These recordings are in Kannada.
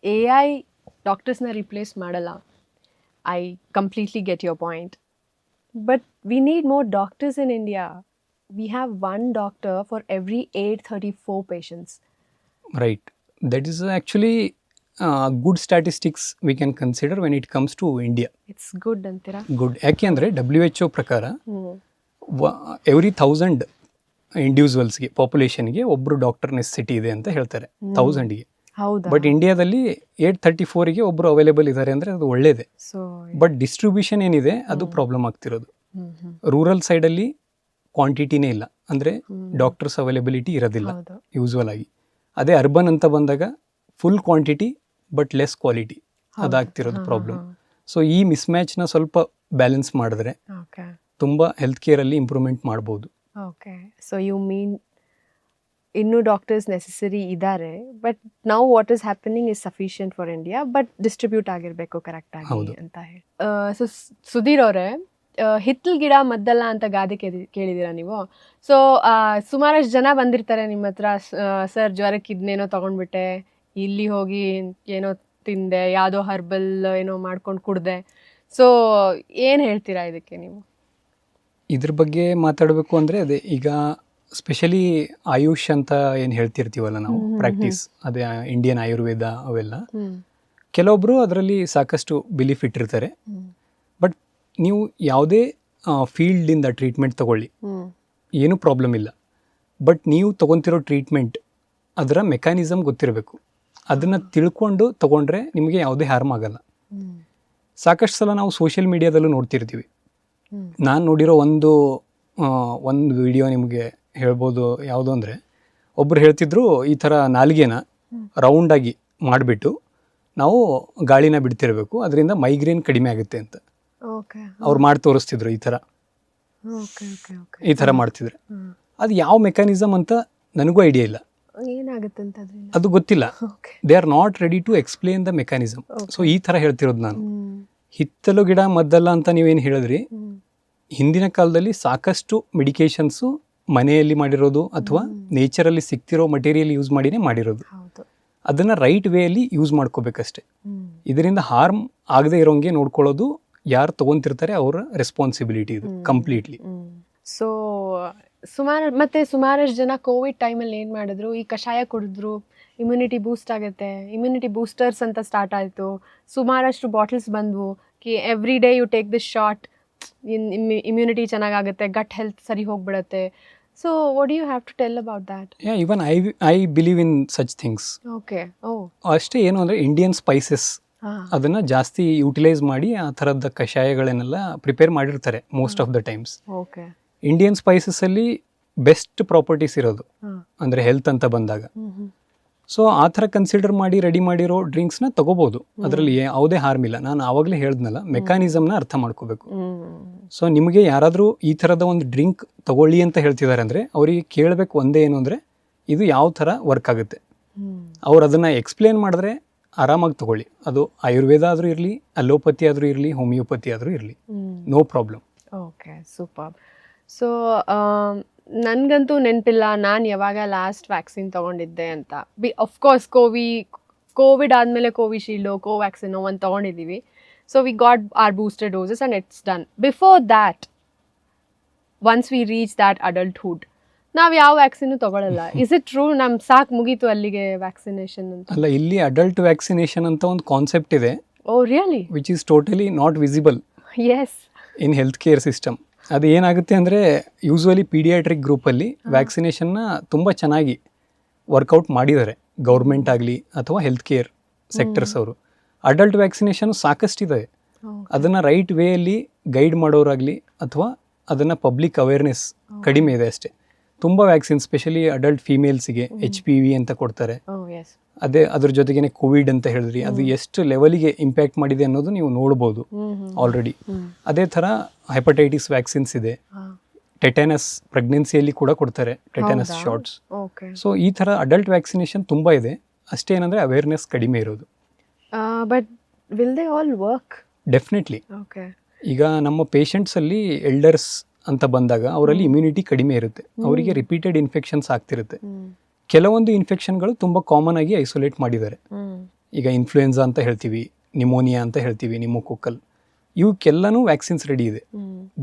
ಎ ಐ ಡಾಕ್ಟರ್ಸ್ನ ರಿಪ್ಲೇಸ್ ಮಾಡಲ್ಲ. I completely get your point. But we need more doctors in India. We have one doctor for every 834 patients. Right. That is actually good statistics we can consider when it comes to India. It's good antira. Good. ಯಾಕೆ ಅಂದರೆ WHO ಪ್ರಕಾರ ಎವ್ರಿ 1000 ಇಂಡಿವಿಜುವಲ್ಸ್ಗೆ ಪಾಪ್ಯುಲೇಷನ್ಗೆ ಒಬ್ಬರು ಡಾಕ್ಟರ್ ನೆಸೆಸಿಟಿ ಇದೆ ಅಂತ ಹೇಳ್ತಾರೆ 1000ಗೆ. ಹೌದಾ? ಬಟ್ ಇಂಡಿಯಾದಲ್ಲಿ 834ಗೆ ಒಬ್ಬರು ಅವೈಲೇಬಲ್ ಇದ್ದಾರೆ ಅಂದರೆ ಅದು ಒಳ್ಳೇದೇ. ಬಟ್ ಡಿಸ್ಟ್ರಿಬ್ಯೂಷನ್ ಏನಿದೆ ಅದು ಪ್ರಾಬ್ಲಮ್ ಆಗ್ತಿರೋದು. ರೂರಲ್ ಸೈಡಲ್ಲಿ ಕ್ವಾಂಟಿಟಿನೇ ಇಲ್ಲ, ಅಂದರೆ ಡಾಕ್ಟರ್ಸ್ ಅವೈಲೇಬಿಲಿಟಿ ಇರೋದಿಲ್ಲ ಯೂಸ್ವಲ್ ಆಗಿ. ಅದೇ ಅರ್ಬನ್ ಅಂತ ಬಂದಾಗ full quantity but less quality, ಅದಾಗ್ತಿರೋದು ಪ್ರಾಬ್ಲಮ್. ಸೊ ಈ ಮಿಸ್ ಮ್ಯಾಚ್ನ ಸ್ವಲ್ಪ ಬ್ಯಾಲೆನ್ಸ್ ಮಾಡಿದ್ರೆ ತುಂಬ ಹೆಲ್ತ್ ಕೇರಲ್ಲಿ ಇಂಪ್ರೂವ್ಮೆಂಟ್ ಮಾಡ್ಬೋದು. ಓಕೆ, ಸೊ ಯು ಮೀನ್ ಇನ್ನೂ ಡಾಕ್ಟರ್ಸ್ ನೆಸೆಸರಿ ಇದ್ದಾರೆ, ಬಟ್ ನಾವು what is happening is sufficient for India, but distribute ಆಗಿರಬೇಕು ಕರೆಕ್ಟಾಗಿ ಅಂತ ಹೇಳಿ. ಸೊ ಸುಧೀರ್ ಅವರೇ, ಹಿತ್ತಲ್ ಗಿಡ ಮದ್ದಲ್ಲ ಅಂತ ಗಾದೆ ಕೇಳಿದ್ದೀರಾ ನೀವು. ಸೊ ಸುಮಾರಷ್ಟು ಜನ ಬಂದಿರ್ತಾರೆ ನಿಮ್ಮ ಹತ್ರ, ಸರ್ ಜ್ವರಕ್ಕೆ ಇದನ್ನೇನೋ ತೊಗೊಂಡ್ಬಿಟ್ಟೆ, ಇಲ್ಲಿ ಹೋಗಿ ಏನೋ ತಿಂದೆ, ಯಾವುದೋ ಹರ್ಬಲ್ ಏನೋ ಮಾಡ್ಕೊಂಡು ಕುಡ್ದೆ. ಸೊ ಏನು ಹೇಳ್ತೀರಾ ಇದಕ್ಕೆ ನೀವು? ಇದ್ರ ಬಗ್ಗೆ ಮಾತಾಡಬೇಕು ಅಂದರೆ ಅದೇ ಈಗ ಸ್ಪೆಷಲಿ ಆಯುಷ್ ಅಂತ ಏನು ಹೇಳ್ತಿರ್ತೀವಲ್ಲ ನಾವು ಪ್ರಾಕ್ಟೀಸ್, ಅದೇ ಇಂಡಿಯನ್ ಆಯುರ್ವೇದ ಅವೆಲ್ಲ, ಕೆಲವೊಬ್ಬರು ಅದರಲ್ಲಿ ಸಾಕಷ್ಟು ಬಿಲೀಫ್ ಇಟ್ಟಿರ್ತಾರೆ. ಬಟ್ ನೀವು ಯಾವುದೇ ಫೀಲ್ಡಿಂದ ಟ್ರೀಟ್ಮೆಂಟ್ ತಗೊಳ್ಳಿ, ಏನೂ ಪ್ರಾಬ್ಲಮ್ ಇಲ್ಲ. ಬಟ್ ನೀವು ತೊಗೊತಿರೋ ಟ್ರೀಟ್ಮೆಂಟ್ ಅದರ ಮೆಕ್ಯಾನಿಸಮ್ ಗೊತ್ತಿರಬೇಕು. ಅದನ್ನು ತಿಳ್ಕೊಂಡು ತೊಗೊಂಡ್ರೆ ನಿಮಗೆ ಯಾವುದೇ ಹಾರ್ಮ್ ಆಗಲ್ಲ. ಸಾಕಷ್ಟು ಸಲ ನಾವು ಸೋಷಿಯಲ್ ಮೀಡಿಯಾದಲ್ಲೂ ನೋಡ್ತಿರ್ತೀವಿ. ನಾನು ನೋಡಿರೋ ಒಂದು ವಿಡಿಯೋ ನಿಮಗೆ ಹೇಳ್ಬೋದು. ಯಾವುದು ಅಂದರೆ, ಒಬ್ಬರು ಹೇಳ್ತಿದ್ರು ಈ ಥರ ನಾಲಿಗೆನ ರೌಂಡಾಗಿ ಮಾಡಿಬಿಟ್ಟು ನಾವು ಗಾಳಿನ ಬಿಡ್ತಿರಬೇಕು, ಅದರಿಂದ ಮೈಗ್ರೇನ್ ಕಡಿಮೆ ಆಗುತ್ತೆ ಅಂತ ಅವ್ರು ಮಾಡಿ ತೋರಿಸ್ತಿದ್ರು. ಈ ಥರ ಮಾಡ್ತಿದ್ರೆ ಅದು ಯಾವ ಮೆಕ್ಯಾನಿಸಮ್ ಅಂತ ನನಗೂ ಐಡಿಯಾ ಇಲ್ಲ, ಅದು ಗೊತ್ತಿಲ್ಲ. They are not ready to explain the mechanism. So ಈ ಥರ ಹೇಳ್ತಿರೋದು ನಾನು. ಹಿತ್ತಲು ಗಿಡ ಮದ್ದಲ್ಲ ಅಂತ ನೀವೇನು ಹೇಳಿದ್ರಿ, ಹಿಂದಿನ ಕಾಲದಲ್ಲಿ ಸಾಕಷ್ಟು ಮೆಡಿಕೇಶನ್ಸು ಮನೆಯಲ್ಲಿ ಮಾಡಿರೋದು ಅಥವಾ ನೇಚರಲ್ಲಿ ಸಿಕ್ತಿರೋ ಮಟೀರಿಯಲ್ ಯೂಸ್ ಮಾಡಿನೇ ಮಾಡಿರೋದು. ಅದನ್ನು ರೈಟ್ ವೇಯಲ್ಲಿ ಯೂಸ್ ಮಾಡ್ಕೋಬೇಕಷ್ಟೆ. ಇದರಿಂದ ಹಾರ್ಮ್ ಆಗದೆ ಇರೋಂಗೆ ನೋಡ್ಕೊಳ್ಳೋದು ಯಾರು ತೊಗೊತಿರ್ತಾರೆ ಅವರ ರೆಸ್ಪಾನ್ಸಿಬಿಲಿಟಿ ಇದು ಕಂಪ್ಲೀಟ್ಲಿ. ಸೊ ಸುಮಾರಷ್ಟು ಜನ ಕೋವಿಡ್ ಟೈಮಲ್ಲಿ ಏನು ಮಾಡಿದ್ರು, ಈ ಕಷಾಯ ಕುಡಿದ್ರು, ಇಮ್ಯುನಿಟಿ ಬೂಸ್ಟ್ ಆಗುತ್ತೆ, ಇಮ್ಯುನಿಟಿ ಬೂಸ್ಟರ್ಸ್ ಅಂತ ಸ್ಟಾರ್ಟ್ ಆಯಿತು. ಸುಮಾರಷ್ಟು ಬಾಟಲ್ಸ್ ಬಂದವು ಕಿ every day you take this shot, immunity ಚೆನ್ನಾಗಾಗುತ್ತೆ, ಗಟ್ ಹೆಲ್ತ್ ಸರಿ ಹೋಗ್ಬಿಡುತ್ತೆ. So what do you have to tell about that? Even I believe in such things. Okay, ಅಷ್ಟೇ. ಏನು ಅಂದರೆ ಇಂಡಿಯನ್ ಸ್ಪೈಸಸ್ ಅದನ್ನು ಜಾಸ್ತಿ ಯೂಟಿಲೈಸ್ ಮಾಡಿ ಆ ಥರದ ಕಷಾಯಗಳನ್ನೆಲ್ಲ ಪ್ರಿಪೇರ್ ಮಾಡಿರ್ತಾರೆ most of the times. Okay, Indian ಸ್ಪೈಸಸ್ಸಲ್ಲಿ ಬೆಸ್ಟ್ ಪ್ರಾಪರ್ಟೀಸ್ ಇರೋದು ಅಂದರೆ ಹೆಲ್ತ್ ಅಂತ ಬಂದಾಗ. ಸೊ ಆ ಥರ ಕನ್ಸಿಡರ್ ಮಾಡಿ ರೆಡಿ ಮಾಡಿರೋ ಡ್ರಿಂಕ್ಸ್ನ ತಗೋಬೋದು, ಅದರಲ್ಲಿ ಯಾವುದೇ ಹಾರ್ಮ್ ಇಲ್ಲ. ನಾನು ಆವಾಗಲೇ ಹೇಳಿದ್ನಲ್ಲ, ಮೆಕ್ಯಾನಿಸಮ್ನ ಅರ್ಥ ಮಾಡ್ಕೋಬೇಕು. ಸೊ ನಿಮಗೆ ಯಾರಾದರೂ ಈ ಥರದ ಒಂದು ಡ್ರಿಂಕ್ ತಗೊಳ್ಳಿ ಅಂತ ಹೇಳ್ತಿದ್ದಾರೆ ಅಂದರೆ ಅವರಿಗೆ ಕೇಳಬೇಕು ಒಂದೇ, ಏನು ಅಂದರೆ ಇದು ಯಾವ ಥರ ವರ್ಕ್ ಆಗುತ್ತೆ. ಅವ್ರು ಅದನ್ನು ಎಕ್ಸ್ಪ್ಲೇನ್ ಮಾಡಿದ್ರೆ ಆರಾಮಾಗಿ ತಗೊಳ್ಳಿ. ಅದು ಆಯುರ್ವೇದ ಆದರೂ ಇರಲಿ, ಅಲೋಪತಿ ಆದರೂ ಇರಲಿ, ಹೋಮಿಯೋಪತಿ ಆದರೂ ಇರಲಿ, no problem. Okay, super. So ನನಗಂತೂ ನೆನಪಿಲ್ಲ ನಾನು ಯಾವಾಗ ಲಾಸ್ಟ್ ವ್ಯಾಕ್ಸಿನ್ ತೊಗೊಂಡಿದ್ದೆ ಅಂತ. ಅಫ್ಕೋರ್ಸ್ ಕೋವಿಡ್ ಆದಮೇಲೆ ಕೋವಿಶೀಲ್ಡು, ಕೋವ್ಯಾಕ್ಸಿನೋ ಒಂದು ತೊಗೊಂಡಿದ್ದೀವಿ. So we got our booster doses and it's done. Before that, once we reach that adulthood, ನಾವು ಯಾವ ವ್ಯಾಕ್ಸಿನೂ ತೊಗೊಳ್ಳಲ್ಲ. Is it true? ಸಾಕು ಮುಗೀತು ಅಲ್ಲಿಗೆ ವ್ಯಾಕ್ಸಿನೇಷನ್ ಅಂತ? ಅಲ್ಲ, ಇಲ್ಲಿ ಅಡಲ್ಟ್ ವ್ಯಾಕ್ಸಿನೇಷನ್ ಅಂತ ಒಂದು ಕಾನ್ಸೆಪ್ಟ್ ಇದೆ. Oh really? Which is totally not visible as in health care system. ಅದು ಏನಾಗುತ್ತೆ ಅಂದರೆ, ಯೂಸ್ವಲಿ ಪೀಡಿಯಾಟ್ರಿಕ್ ಗ್ರೂಪಲ್ಲಿ ವ್ಯಾಕ್ಸಿನೇಷನ್ನ ತುಂಬ ಚೆನ್ನಾಗಿ ವರ್ಕೌಟ್ ಮಾಡಿದ್ದಾರೆ, ಗೌರ್ಮೆಂಟ್ ಆಗಲಿ ಅಥವಾ ಹೆಲ್ತ್ ಕೇರ್ ಸೆಕ್ಟರ್ಸ್ ಅವರು. ಅಡಲ್ಟ್ ವ್ಯಾಕ್ಸಿನೇಷನ್ ಸಾಕಷ್ಟಿದೆ. ಅದನ್ನು ರೈಟ್ ವೇಯಲ್ಲಿ ಗೈಡ್ ಮಾಡೋರಾಗಲಿ ಅಥವಾ ಅದನ್ನು ಪಬ್ಲಿಕ್ ಅವೇರ್ನೆಸ್ ಕಡಿಮೆ ಇದೆ ಅಷ್ಟೇ. ತುಂಬ ವ್ಯಾಕ್ಸಿನ್, ಸ್ಪೆಷಲಿ ಅಡಲ್ಟ್ ಫೀಮೇಲ್ಸಿಗೆ HPV ಅಂತ ಕೊಡ್ತಾರೆ. ಅದೇ ಅದ್ರ ಜೊತೆಗೇನೆ ಕೋವಿಡ್ ಅಂತ ಹೇಳಿದ್ರಿ, ಅದು ಎಷ್ಟು ಲೆವೆಲಿಗೆ ಇಂಪ್ಯಾಕ್ಟ್ ಮಾಡಿದೆ ಅನ್ನೋದು ನೀವು ನೋಡ್ಬೋದು ಆಲ್ರೆಡಿ. ಅದೇ ಥರ ಹೆಪಟೈಟಿಸ್ ವ್ಯಾಕ್ಸಿನ್ಸ್ ಇದೆ, ಟೆಟನಸ್ ಪ್ರೆಗ್ನೆನ್ಸಿಯಲ್ಲಿ ಕೂಡ ಕೊಡ್ತಾರೆ, ಟೆಟನಸ್ ಶಾಟ್ಸ್. ಸೊ ಈ ಥರ ಅಡಲ್ಟ್ ವ್ಯಾಕ್ಸಿನೇಷನ್ ತುಂಬ ಇದೆ, ಅಷ್ಟೇ ಏನಂದರೆ ಅವೇರ್ನೆಸ್ ಕಡಿಮೆ ಇರೋದು. But will they all work? Definitely. ಈಗ ನಮ್ಮ ಪೇಷಂಟ್ಸಲ್ಲಿ ಎಲ್ಡರ್ಸ್ ಅಂತ ಬಂದಾಗ ಅವರಲ್ಲಿ ಇಮ್ಯುನಿಟಿ ಕಡಿಮೆ ಇರುತ್ತೆ, ಅವರಿಗೆ ರಿಪೀಟೆಡ್ ಇನ್ಫೆಕ್ಷನ್ಸ್ ಆಗ್ತಿರುತ್ತೆ. ಕೆಲವೊಂದು ಇನ್ಫೆಕ್ಷನ್ಗಳು ತುಂಬ ಕಾಮನ್ ಆಗಿ ಐಸೋಲೇಟ್ ಮಾಡಿದ್ದಾರೆ. ಈಗ ಇನ್ಫ್ಲೂಯೆನ್ಸಾ ಅಂತ ಹೇಳ್ತೀವಿ, ನಿಮೋನಿಯಾ ಅಂತ ಹೇಳ್ತೀವಿ, ನಿಮೋಕೊಕ್ಕಲ್, ಇವಕ್ಕೆಲ್ಲನೂ ವ್ಯಾಕ್ಸಿನ್ಸ್ ರೆಡಿ ಇದೆ.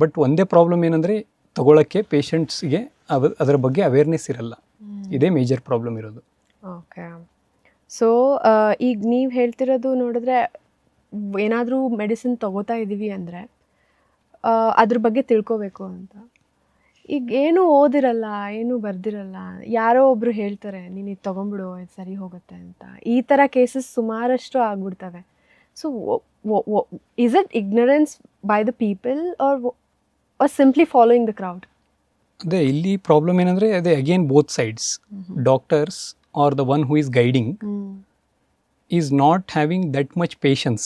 ಬಟ್ ಒಂದೇ ಪ್ರಾಬ್ಲಮ್ ಏನಂದರೆ ತಗೊಳ್ಳೋಕ್ಕೆ ಪೇಷಂಟ್ಸ್ಗೆ ಅದರ ಬಗ್ಗೆ ಅವೇರ್ನೆಸ್ ಇರಲ್ಲ. ಇದೇ ಮೇಜರ್ ಪ್ರಾಬ್ಲಮ್ ಇರೋದು. ಓಕೆ. ಸೊ ಈಗ ನೀವು ಹೇಳ್ತಿರೋದು ನೋಡಿದ್ರೆ ಏನಾದರೂ ಮೆಡಿಸಿನ್ ತಗೋತಾ ಇದ್ದೀವಿ ಅಂದರೆ ಅದ್ರ ಬಗ್ಗೆ ತಿಳ್ಕೊಬೇಕು ಅಂತ. ಈಗ ಏನೂ ಓದಿರಲ್ಲ, ಏನೂ ಬರ್ದಿರಲ್ಲ, ಯಾರೋ ಒಬ್ಬರು ಹೇಳ್ತಾರೆ ನೀನು ಇದು ತೊಗೊಂಬಿಡು ಇದು ಸರಿ ಹೋಗುತ್ತೆ ಅಂತ. ಈ ಥರ ಕೇಸಸ್ ಸುಮಾರಷ್ಟು ಆಗ್ಬಿಡ್ತವೆ. So is it ignorance by the people are simply following the crowd? ಅದೇ ಇಲ್ಲಿ ಪ್ರಾಬ್ಲಮ್ ಏನಂದರೆ ಅದೇ again both sides. Doctors are the one who is guiding is not having that much patience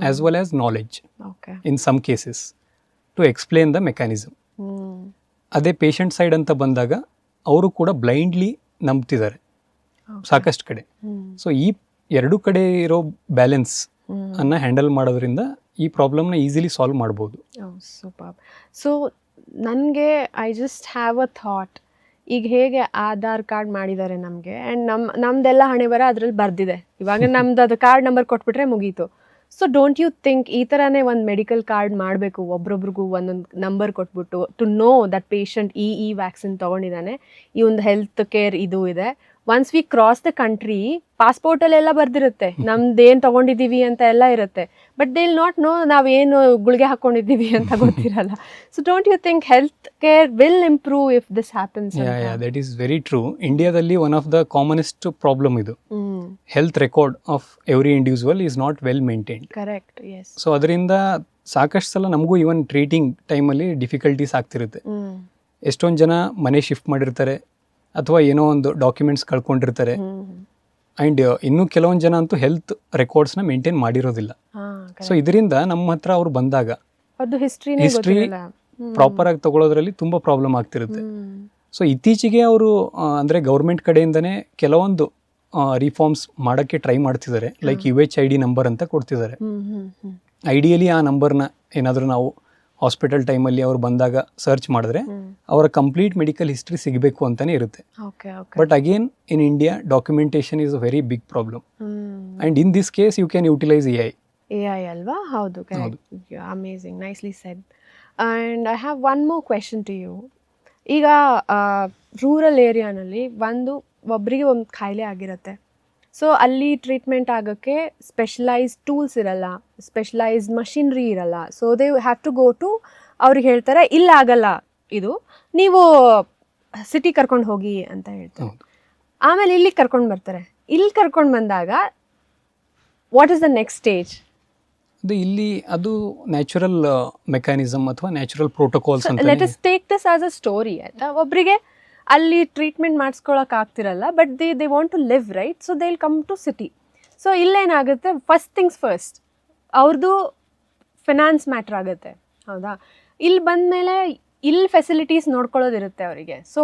as well as knowledge in some cases to explain the mechanism. ಅದೇ ಪೇಷಂಟ್ ಸೈಡ್ ಅಂತ ಬಂದಾಗ ಅವರು ಕೂಡ ಬ್ಲೈಂಡ್ಲಿ ನಂಬ್ತಿದ್ದಾರೆ ಸಾಕಷ್ಟು ಕಡೆ. ಸೊ ಈ ಎರಡು ಕಡೆ ಇರೋ ಬ್ಯಾಲೆನ್ಸ್ ಅನ್ನ ಹ್ಯಾಂಡಲ್ ಮಾಡೋದ್ರಿಂದ ಈ ಪ್ರಾಬ್ಲಮ್ನ ಈಸಿಲಿ ಸಾಲ್ವ್ ಮಾಡ್ಬೋದು. ಸೂಪರ್. ಸೊ ನನಗೆ I just have a thought, ಈಗ ಹೇಗೆ ಆಧಾರ್ ಕಾರ್ಡ್ ಮಾಡಿದ್ದಾರೆ ನಮಗೆ ಆ್ಯಂಡ್ ನಮ್ಮದೆಲ್ಲ ಹಣೆ ಬರ ಅದರಲ್ಲಿ ಬರ್ದಿದೆ, ಇವಾಗ ನಮ್ದು ಅದು ಕಾರ್ಡ್ ನಂಬರ್ ಕೊಟ್ಬಿಟ್ರೆ ಮುಗೀತು. ಸೊ ಡೋಂಟ್ ಯು ಥಿಂಕ್ ಈ ಥರನೇ ಒಂದು ಮೆಡಿಕಲ್ ಕಾರ್ಡ್ ಮಾಡಬೇಕು, ಒಬ್ರೊಬ್ರಿಗೂ ಒಂದೊಂದು ನಂಬರ್ ಕೊಟ್ಬಿಟ್ಟು ಟು ನೋ ದಟ್ ಪೇಷಂಟ್ ಈ ವ್ಯಾಕ್ಸಿನ್ ತೊಗೊಂಡಿದ್ದಾನೆ, ಈ ಒಂದು ಹೆಲ್ತ್ ಕೇರ್ ಇದು ಇದೆ. Once we cross the country ಪಾಸ್ಪೋರ್ಟಲ್ಲೆಲ್ಲ ಬರ್ದಿರುತ್ತೆ ನಮ್ದೇನು ತೊಗೊಂಡಿದ್ದೀವಿ ಅಂತ ಎಲ್ಲ ಇರುತ್ತೆ, but they will not know ನಾವೇನು ಗುಳಿಗೆ ಹಾಕ್ಕೊಂಡಿದ್ದೀವಿ ಅಂತ ಗೊತ್ತಿರಲ್ಲ. So don't you think health care will improve if this happens? That is very true. ಇಂಡಿಯಾದಲ್ಲಿ one of the commonest problem ಇದು. Health record of every individual is not well maintained. Correct, yes. So ಅದರಿಂದ ಸಾಕಷ್ಟು ಸಲ ನಮಗೂ ಇವನ್ ಟ್ರೀಟಿಂಗ್ ಟೈಮಲ್ಲಿ ಡಿಫಿಕಲ್ಟೀಸ್ ಆಗ್ತಿರುತ್ತೆ. ಎಷ್ಟೊಂದು ಜನ ಮನೆ ಶಿಫ್ಟ್ ಮಾಡಿರ್ತಾರೆ ಅಥವಾ ಏನೋ ಒಂದು ಡಾಕ್ಯುಮೆಂಟ್ಸ್ ಕಳ್ಕೊಂಡಿರ್ತಾರೆ. ಆ್ಯಂಡ್ ಇನ್ನೂ ಕೆಲವೊಂದು ಜನ ಅಂತೂ ಹೆಲ್ತ್ ರೆಕಾರ್ಡ್ಸ್ನ ಮೇಂಟೈನ್ ಮಾಡಿರೋದಿಲ್ಲ. ಸೊ ಇದರಿಂದ ನಮ್ಮ ಹತ್ರ ಅವ್ರು ಬಂದಾಗ ಹಿಸ್ಟ್ರಿ ಪ್ರಾಪರ್ ಆಗಿ ತಗೊಳ್ಳೋದ್ರಲ್ಲಿ ತುಂಬ ಪ್ರಾಬ್ಲಮ್ ಆಗ್ತಿರುತ್ತೆ. ಸೊ ಇತ್ತೀಚೆಗೆ ಅವರು ಅಂದರೆ ಗೌರ್ಮೆಂಟ್ ಕಡೆಯಿಂದನೇ ಕೆಲವೊಂದು ರಿಫಾರ್ಮ್ಸ್ ಮಾಡೋಕ್ಕೆ ಟ್ರೈ ಮಾಡ್ತಿದ್ದಾರೆ. ಲೈಕ್ UHID ನಂಬರ್ ಅಂತ ಕೊಡ್ತಿದ್ದಾರೆ. ಐಡಿಯಲಿ ಆ ನಂಬರ್ನ ಏನಾದರೂ ನಾವು ಹಾಸ್ಪಿಟಲ್ ಟೈಮಲ್ಲಿ ಅವ್ರು ಬಂದಾಗ ಸರ್ಚ್ ಮಾಡಿದ್ರೆ ಅವರ ಕಂಪ್ಲೀಟ್ ಮೆಡಿಕಲ್ ಹಿಸ್ಟ್ರಿ ಸಿಗಬೇಕು ಅಂತಾನೆ ಇರುತ್ತೆ. But again in India documentation is a very big problem. And in this case you can utilise AI ಅಲ್ವಾ? ಹೌದು, amazing, nicely said. And I have one more question to you. ಈಗ ರೂರಲ್ ಏರಿಯಾನಲ್ಲಿ ಒಬ್ಬರಿಗೆ ಒಂದು ಕಾಯಿಲೆ ಆಗಿರುತ್ತೆ. ಸೊ ಅಲ್ಲಿ ಟ್ರೀಟ್ಮೆಂಟ್ ಆಗೋಕ್ಕೆ ಸ್ಪೆಷಲೈಸ್ಡ್ ಟೂಲ್ಸ್ ಇರಲ್ಲ, ಸ್ಪೆಷಲೈಸ್ಡ್ ಮಷಿನ್ರಿ ಇರಲ್ಲ. So they have to go to, ಅವ್ರಿಗೆ ಹೇಳ್ತಾರೆ ಇಲ್ಲ ಆಗಲ್ಲ ಇದು, ನೀವು ಸಿಟಿ ಕರ್ಕೊಂಡು ಹೋಗಿ ಅಂತ ಹೇಳ್ತಾರೆ. ಆಮೇಲೆ ಇಲ್ಲಿಗೆ ಕರ್ಕೊಂಡು ಬರ್ತಾರೆ. ಇಲ್ಲಿ ಕರ್ಕೊಂಡು ಬಂದಾಗ what is the next stage? ಇಲ್ಲಿ ಅದು ನ್ಯಾಚುರಲ್ ಮೆಕ್ಯಾನಿಸಮ್ ಅಥವಾ ನ್ಯಾಚುರಲ್ ಪ್ರೋಟೋಕಾಲ್ಸ್ ಅಂತ. Let us take this as a story. ಆಯ್ತಾ, ಒಬ್ಬರಿಗೆ ಅಲ್ಲಿ ಟ್ರೀಟ್ಮೆಂಟ್ ಮಾಡಿಸ್ಕೊಳಕ್ಕೆ ಆಗ್ತಿರಲ್ಲ, but they want to live, right? So they will come to city. So ಇಲ್ಲೇನಾಗುತ್ತೆ, ಫಸ್ಟ್ ಥಿಂಗ್ಸ್ ಫಸ್ಟ್, ಅವ್ರದ್ದು ಫಿನಾನ್ಸ್ ಮ್ಯಾಟ್ರ್ ಆಗುತ್ತೆ, ಹೌದಾ? ಇಲ್ಲಿ ಬಂದಮೇಲೆ ಇಲ್ಲಿ ಫೆಸಿಲಿಟೀಸ್ ನೋಡ್ಕೊಳ್ಳೋದಿರುತ್ತೆ ಅವರಿಗೆ. So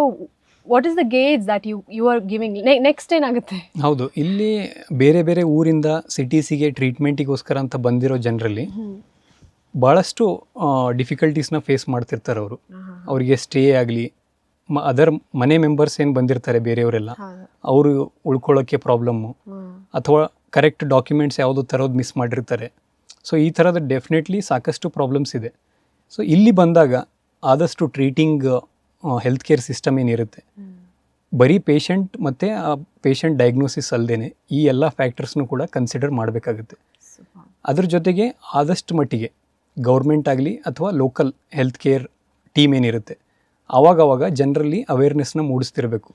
what is the gauge that you are giving? Next ಏನಾಗುತ್ತೆ? ಹೌದು, ಇಲ್ಲಿ ಬೇರೆ ಬೇರೆ ಊರಿಂದ ಸಿಟೀಸಿಗೆ ಟ್ರೀಟ್ಮೆಂಟಿಗೋಸ್ಕರ ಅಂತ ಬಂದಿರೋ ಜನರಲ್ಲಿ ಭಾಳಷ್ಟು ಡಿಫಿಕಲ್ಟೀಸ್ನ ಫೇಸ್ ಮಾಡ್ತಿರ್ತಾರೆ ಅವರು. ಅವರಿಗೆ ಸ್ಟೇ ಆಗಲಿ, ಅದರ್ ಮನೆ ಮೆಂಬರ್ಸ್ ಏನು ಬಂದಿರ್ತಾರೆ ಬೇರೆಯವರೆಲ್ಲ, ಅವರು ಉಳ್ಕೊಳ್ಳೋಕ್ಕೆ ಪ್ರಾಬ್ಲಮ್ಮು, ಅಥವಾ ಕರೆಕ್ಟ್ ಡಾಕ್ಯುಮೆಂಟ್ಸ್ ಯಾವುದು ತರೋದು ಮಿಸ್ ಮಾಡಿರ್ತಾರೆ. ಸೊ ಈ ಥರದ ಡೆಫಿನೆಟ್ಲಿ ಸಾಕಷ್ಟು ಪ್ರಾಬ್ಲಮ್ಸ್ ಇದೆ. ಸೊ ಇಲ್ಲಿ ಬಂದಾಗ ಆದಷ್ಟು ಟ್ರೀಟಿಂಗ್ ಹೆಲ್ತ್ ಕೇರ್ ಸಿಸ್ಟಮ್ ಏನಿರುತ್ತೆ, ಬರೀ ಪೇಷಂಟ್ ಮತ್ತು ಆ ಪೇಷಂಟ್ ಡಯಾಗ್ನೋಸಿಸ್ ಅಲ್ಲದೆ ಈ ಎಲ್ಲ ಫ್ಯಾಕ್ಟರ್ಸ್ನು ಕೂಡ ಕನ್ಸಿಡರ್ ಮಾಡಬೇಕಾಗುತ್ತೆ. ಅದ್ರ ಜೊತೆಗೆ ಆದಷ್ಟು ಮಟ್ಟಿಗೆ ಗೌರ್ಮೆಂಟ್ ಆಗಲಿ ಅಥವಾ ಲೋಕಲ್ ಹೆಲ್ತ್ ಕೇರ್ ಟೀಮ್ ಏನಿರುತ್ತೆ, ಆವಾಗವಾಗ ಜನರಲ್ಲಿ ಅವೇರ್ನೆಸ್ನ ಮೂಡಿಸ್ತಿರಬೇಕು.